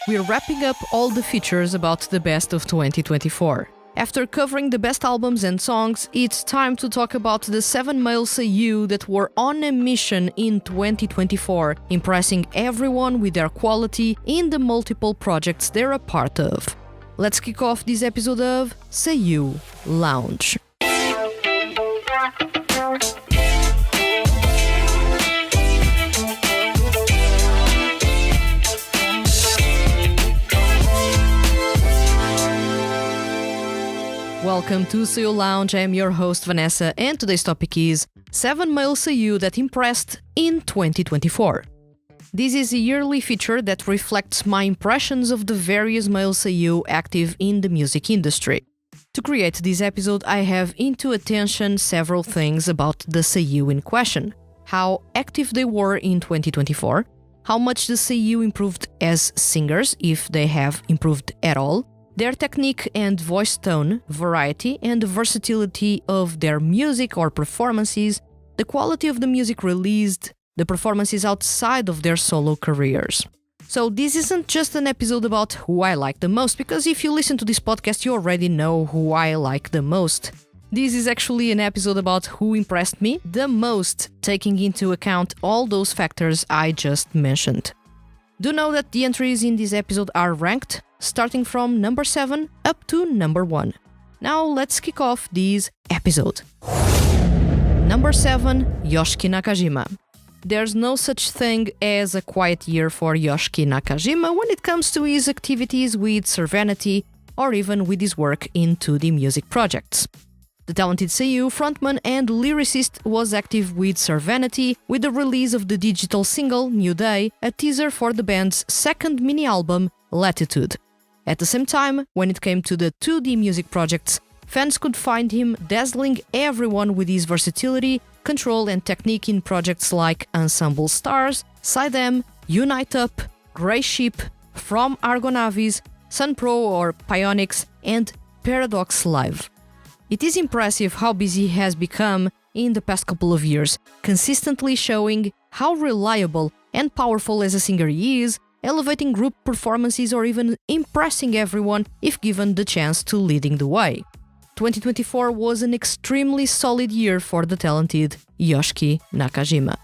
we're wrapping up all the features about the best of 2024. After covering the best albums and songs, it's time to talk about the 7 male Seiyuu that were on a mission in 2024, impressing everyone with their quality in the multiple projects they're a part of. Let's kick off this episode of Seiyuu Lounge. Welcome to Seiyuu Lounge, I'm your host Vanessa, and today's topic is 7 male Seiyuu that impressed in 2024. This is a yearly feature that reflects my impressions of the various male Seiyuu active in the music industry. To create this episode, I have into attention several things about the Seiyuu in question: how active they were in 2024, how much the Seiyuu improved as singers, if they have improved at all, their technique and voice tone, variety and versatility of their music or performances, the quality of the music released, the performances outside of their solo careers. So this isn't just an episode about who I like the most, because if you listen to this podcast you already know who I like the most. This is actually an episode about who impressed me the most, taking into account all those factors I just mentioned. Do know that the entries in this episode are ranked, starting from number 7 up to number 1. Now let's kick off this episode. Number 7, Yoshiki Nakajima. There's no such thing as a quiet year for Yoshiki Nakajima when it comes to his activities with Servanity or even with his work in 2D music projects. The talented Seiyuu frontman and lyricist was active with Servanity with the release of the digital single New Day, a teaser for the band's second mini-album, Latitude. At the same time, when it came to the 2D music projects, fans could find him dazzling everyone with his versatility, control and technique in projects like Ensemble Stars, Side M, Unite Up, Grey Sheep, From Argonavis, Sunpro or Pionix, and Paradox Live. It is impressive how busy he has become in the past couple of years, consistently showing how reliable and powerful as a singer he is, elevating group performances or even impressing everyone if given the chance to leading the way. 2024 was an extremely solid year for the talented Yoshiki Nakajima.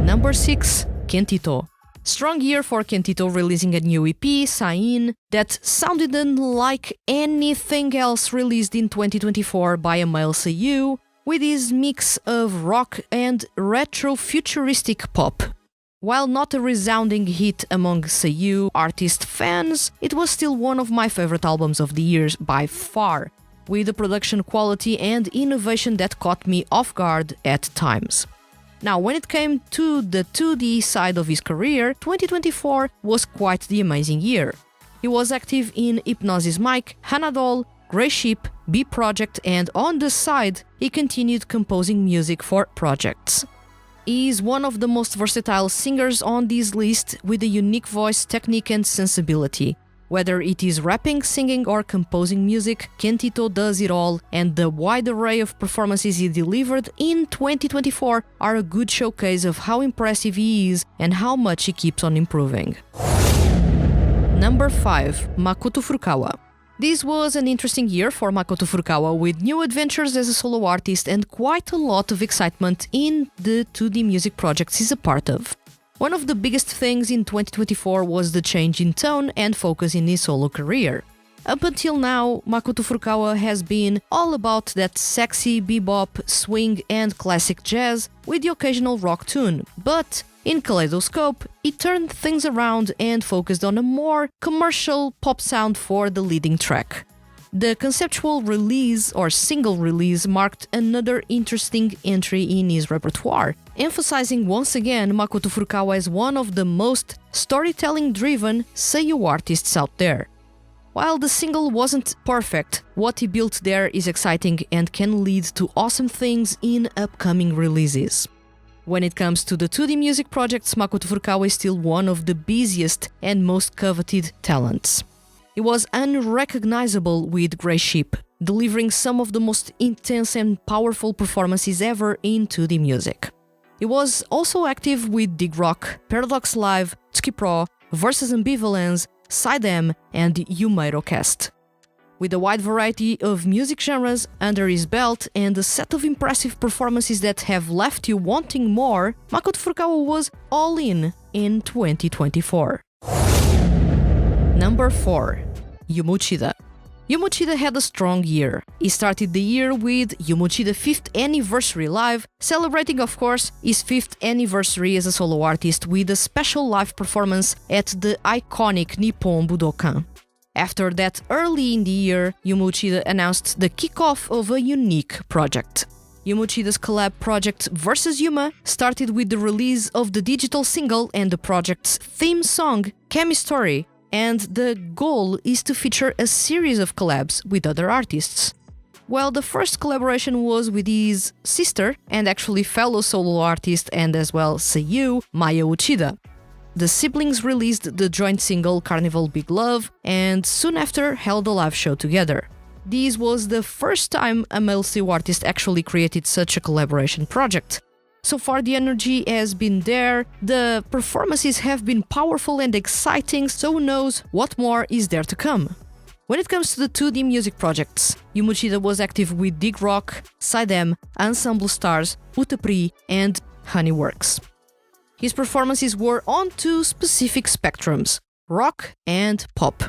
Number 6, Kentito. Strong year for Kentito, releasing a new EP, Sain, that sounded unlike anything else released in 2024 by a male Seiyuu, with his mix of rock and retro-futuristic pop. While not a resounding hit among Seiyuu artist fans, it was still one of my favorite albums of the year by far, with a production quality and innovation that caught me off guard at times. Now, when it came to the 2D side of his career, 2024 was quite the amazing year. He was active in Hypnosis Mic, Hanadol, Grey Sheep, B Project, and on the side, he continued composing music for projects. He is one of the most versatile singers on this list, with a unique voice, technique and sensibility. Whether it is rapping, singing or composing music, Kentito does it all, and the wide array of performances he delivered in 2024 are a good showcase of how impressive he is and how much he keeps on improving. Number 5, Makoto Furukawa. This was an interesting year for Makoto Furukawa, with new adventures as a solo artist and quite a lot of excitement in the 2D music projects he's a part of. One of the biggest things in 2024 was the change in tone and focus in his solo career. Up until now, Makoto Furukawa has been all about that sexy bebop, swing and classic jazz with the occasional rock tune, but in Kaleidoscope, he turned things around and focused on a more commercial pop sound for the leading track. The conceptual release or single release marked another interesting entry in his repertoire, emphasizing once again Makoto Furukawa as one of the most storytelling-driven Seiyuu artists out there. While the single wasn't perfect, what he built there is exciting and can lead to awesome things in upcoming releases. When it comes to the 2D music projects, Makoto Furukawa is still one of the busiest and most coveted talents. He was unrecognizable with Grey Sheep, delivering some of the most intense and powerful performances ever in 2D music. He was also active with Dig Rock, Paradox Live, Tsuki Pro, Versus Ambivalence, Seiyuu, and Yumeiro Cast. With a wide variety of music genres under his belt and a set of impressive performances that have left you wanting more, Makoto Furukawa was all in 2024. Number 4. Yumo Uchida. Yumo Uchida had a strong year. He started the year with Yumo Uchida 5th Anniversary Live, celebrating of course his 5th anniversary as a solo artist with a special live performance at the iconic Nippon Budokan. After that, early in the year, Yumo Uchida announced the kickoff of a unique project. Yumo Uchida's collab project Versus Yuma started with the release of the digital single and the project's theme song, Chemistory, and the goal is to feature a series of collabs with other artists. Well, the first collaboration was with his sister and actually fellow solo artist and as well Seiyuu, Maya Uchida. The siblings released the joint single Carnival Big Love and soon after held a live show together. This was the first time a male Seiyuu artist actually created such a collaboration project. So far the energy has been there, the performances have been powerful and exciting, so who knows what more is there to come. When it comes to the 2D music projects, Yumo Uchida was active with Dig Rock, Seiyuu, Ensemble Stars, Utapri, and Honeyworks. His performances were on 2 specific spectrums, rock and pop.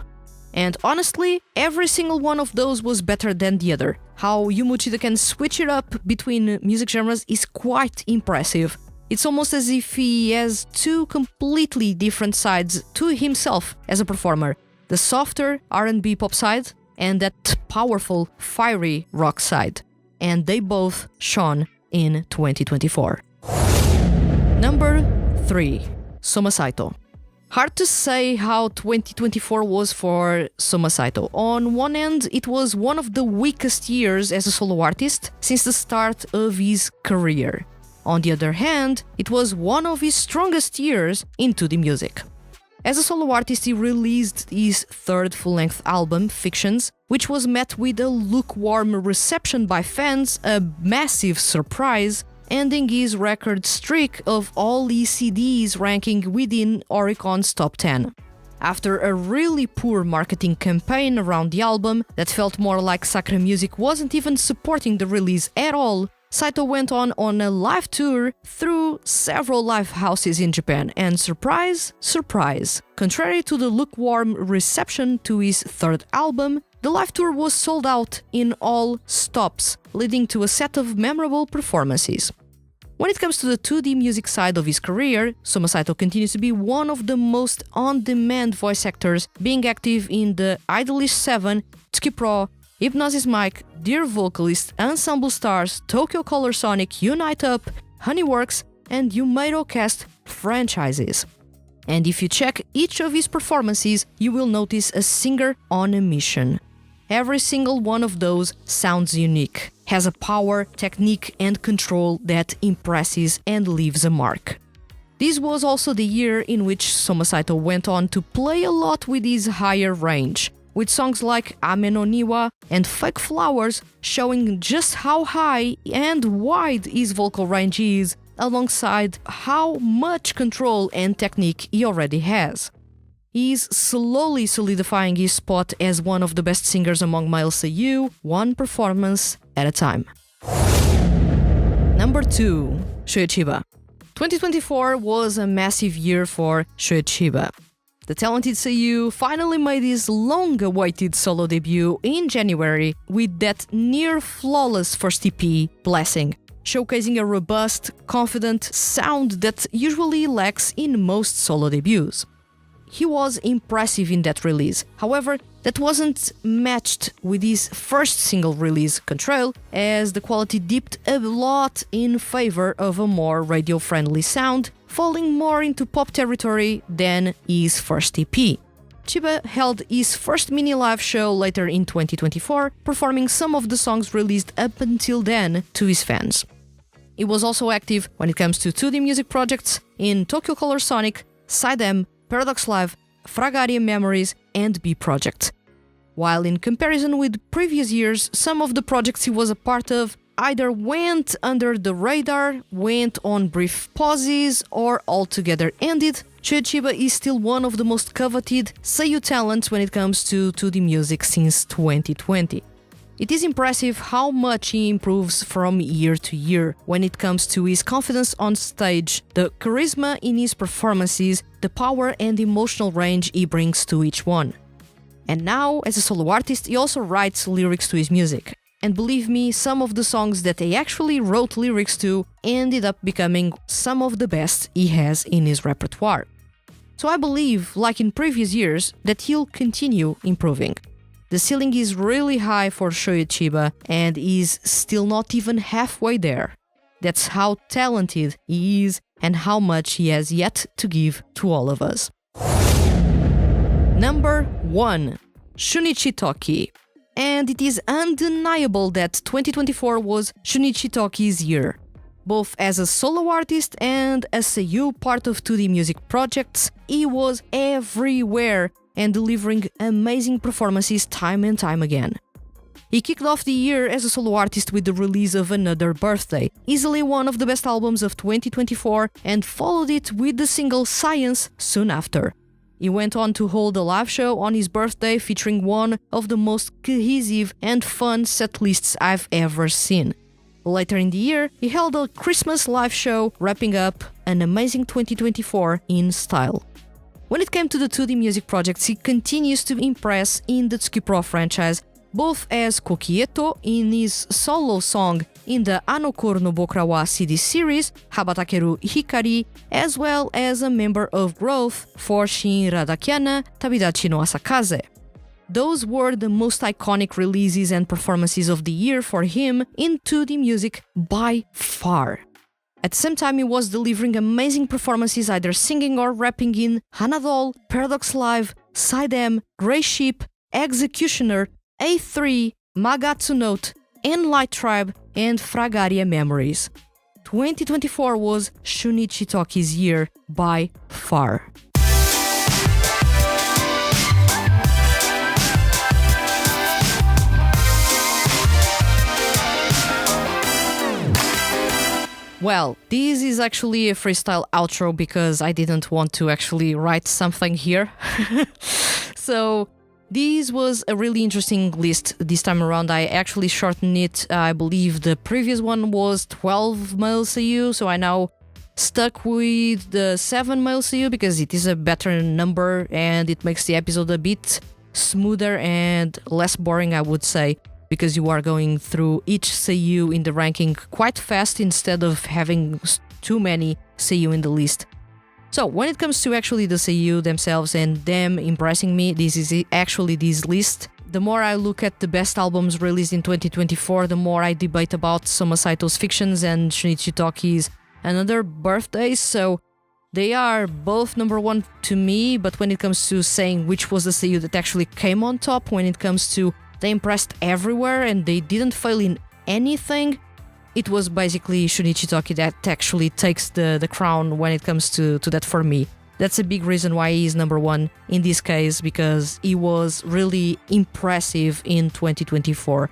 And honestly, every single one of those was better than the other. How Yumo Uchida can switch it up between music genres is quite impressive. It's almost as if he has 2 completely different sides to himself as a performer. The softer R&B pop side and that powerful, fiery rock side. And they both shone in 2024. Number 3. Soma Saito. Hard to say how 2024 was for Soma Saito. On one end, it was one of the weakest years as a solo artist since the start of his career. On the other hand, it was one of his strongest years into the music. As a solo artist, he released his 3rd full-length album, Fictions, which was met with a lukewarm reception by fans, a massive surprise, ending his record streak of all his CDs ranking within Oricon's top 10. After a really poor marketing campaign around the album that felt more like Sakura Music wasn't even supporting the release at all, Saito went on a live tour through several live houses in Japan and surprise, surprise, contrary to the lukewarm reception to his 3rd album, the live tour was sold out in all stops, leading to a set of memorable performances. When it comes to the 2D music side of his career, Soma Saito continues to be one of the most on-demand voice actors, being active in the Idolish 7, Tsuki Pro, Hypnosis Mic, Dear Vocalist, Ensemble Stars, Tokyo Color Sonic, Unite Up, Honeyworks, and Yumeiro Cast franchises. And if you check each of his performances, you will notice a singer on a mission. Every single one of those sounds unique, has a power, technique, and control that impresses and leaves a mark. This was also the year in which Soma Saito went on to play a lot with his higher range, with songs like Ame no Niwa and Fake Flowers showing just how high and wide his vocal range is, alongside how much control and technique he already has. He's slowly solidifying his spot as one of the best singers among male Seiyuu, one performance at a time. Number 2. Shuya Chiba. 2024 was a massive year for Shuya Chiba. The talented Seiyuu finally made his long-awaited solo debut in January with that near-flawless first EP, Blessing, showcasing a robust, confident sound that usually lacks in most solo debuts. He was impressive in that release. However, that wasn't matched with his first single release, Control, as the quality dipped a lot in favor of a more radio-friendly sound, falling more into pop territory than his first EP. Chiba held his first mini live show later in 2024, performing some of the songs released up until then to his fans. He was also active when it comes to 2D music projects in Tokyo Color Sonic, Seiyuu, Paradox Live, Fragaria Memories, and B Project. While in comparison with previous years, some of the projects he was a part of either went under the radar, went on brief pauses, or altogether ended, Seiyuu Chiba is still one of the most coveted Seiyuu talents when it comes to 2D music since 2020. It is impressive how much he improves from year to year when it comes to his confidence on stage, the charisma in his performances, the power and emotional range he brings to each one. And now, as a solo artist, he also writes lyrics to his music. And believe me, some of the songs that he actually wrote lyrics to ended up becoming some of the best he has in his repertoire. So I believe, like in previous years, that he'll continue improving. The ceiling is really high for Seiyuu Chiba and is still not even halfway there. That's how talented he is and how much he has yet to give to all of us. Number 1. Shunichi Toki. And it is undeniable that 2024 was Shunichi Toki's year. Both as a solo artist and as Seiyuu part of 2D music projects, he was everywhere and delivering amazing performances time and time again. He kicked off the year as a solo artist with the release of Another Birthday, easily one of the best albums of 2024, and followed it with the single Science soon after. He went on to hold a live show on his birthday featuring one of the most cohesive and fun set lists I've ever seen. Later in the year, he held a Christmas live show, wrapping up an amazing 2024 in style. When it came to the 2D music projects, he continues to impress in the Tsuki Pro franchise, both as Kokieto in his solo song in the Anokoro no Bokura wa CD series, Habatakeru Hikari, as well as a member of Growth for Shin Radakiana Tabidachi no Asakaze. Those were the most iconic releases and performances of the year for him in 2D music by far. At the same time, he was delivering amazing performances either singing or rapping in Hanadol, Paradox Live, Side M, Grey Sheep, Executioner, A3, Magatsu Note, Light Tribe, and Fragaria Memories. 2024 was Shunichi Toki's year by far. Well, this is actually a freestyle outro because I didn't want to actually write something here. So this was a really interesting list this time around. I actually shortened it. I believe the previous one was 12 male Seiyuu, so I now stuck with the 7 male Seiyuu because it is a better number and it makes the episode a bit smoother and less boring, I would say, because you are going through each Seiyuu in the ranking quite fast instead of having too many Seiyuu in the list. So when it comes to actually the Seiyuu themselves and them impressing me, this is actually this list. The more I look at the best albums released in 2024, the more I debate about Soma Saito's Fictions and Shunichi Toki's Another Birthday, so they are both number 1 to me, but when it comes to saying which was the Seiyuu that actually came on top, when it comes to they impressed everywhere and they didn't fail in anything, it was basically Shunichi Toki that actually takes the crown when it comes to that for me. That's a big reason why he is number 1 in this case, because he was really impressive in 2024.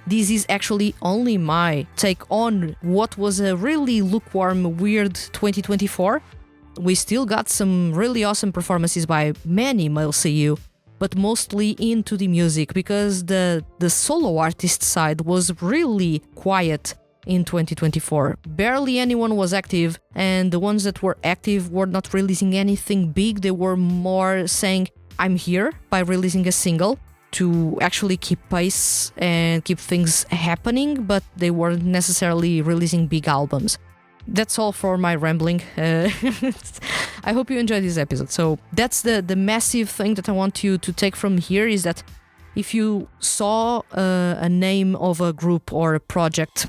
This is actually only my take on what was a really lukewarm, weird 2024. We still got some really awesome performances by many male Seiyuu, but mostly into the music, because the solo artist side was really quiet in 2024. Barely anyone was active, and the ones that were active were not releasing anything big. They were more saying, I'm here, by releasing a single to actually keep pace and keep things happening, but they weren't necessarily releasing big albums. That's all for my rambling. I hope you enjoyed this episode. So that's the massive thing that I want you to take from here, is that if you saw a name of a group or a project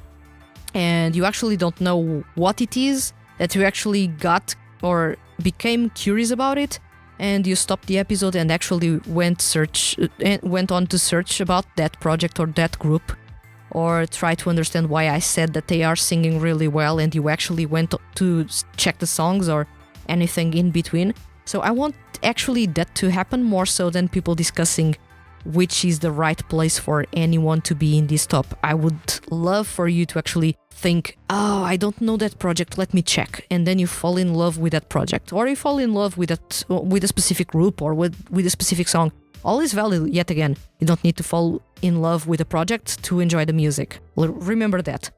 and you actually don't know what it is, that you actually got or became curious about it, and you stopped the episode and actually went on to search about that project or that group, or try to understand why I said that they are singing really well, and you actually went to check the songs or anything in between. So I want actually that to happen more so than people discussing which is the right place for anyone to be in this top. I would love for you to actually think, oh, I don't know that project, let me check. And then you fall in love with that project, or you fall in love with a specific group or with a specific song. All is valid, yet again. You don't need to fall in love with a project to enjoy the music. Remember that.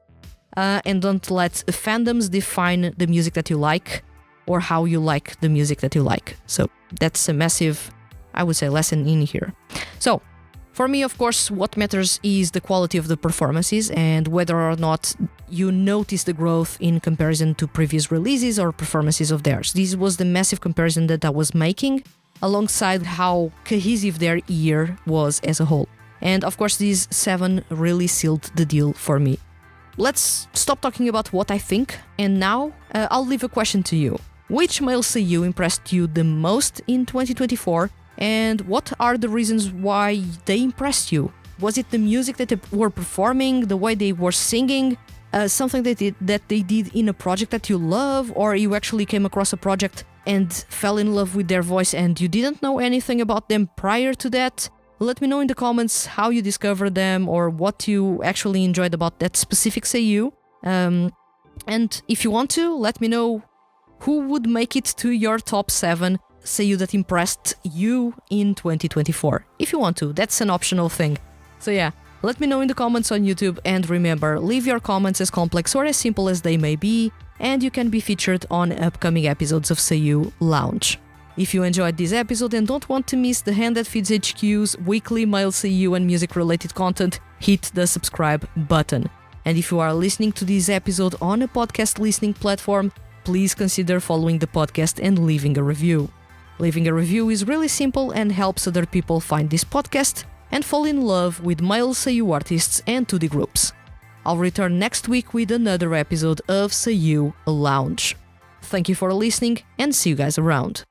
And don't let fandoms define the music that you like or how you like the music that you like. So that's a massive, I would say, lesson in here. So for me, of course, what matters is the quality of the performances and whether or not you notice the growth in comparison to previous releases or performances of theirs. This was the massive comparison that I was making, alongside how cohesive their year was as a whole. And of course, these 7 really sealed the deal for me. Let's stop talking about what I think, and now I'll leave a question to you. Which male Seiyuu impressed you the most in 2024, and what are the reasons why they impressed you? Was it the music that they were performing, the way they were singing, something that they did in a project that you love, or you actually came across a project and fell in love with their voice and you didn't know anything about them prior to that? Let me know in the comments how you discovered them or what you actually enjoyed about that specific Seiyuu. And if you want to, let me know who would make it to your top 7 Seiyuu that impressed you in 2024. If you want to, that's an optional thing. So yeah, let me know in the comments on YouTube, and remember, leave your comments as complex or as simple as they may be, and you can be featured on upcoming episodes of Seiyuu Lounge. If you enjoyed this episode and don't want to miss the Hand That Feeds HQ's weekly male Seiyuu and music-related content, hit the subscribe button. And if you are listening to this episode on a podcast listening platform, please consider following the podcast and leaving a review. Leaving a review is really simple and helps other people find this podcast and fall in love with male Seiyuu artists and 2D groups. I'll return next week with another episode of Seiyuu Lounge. Thank you for listening, and see you guys around.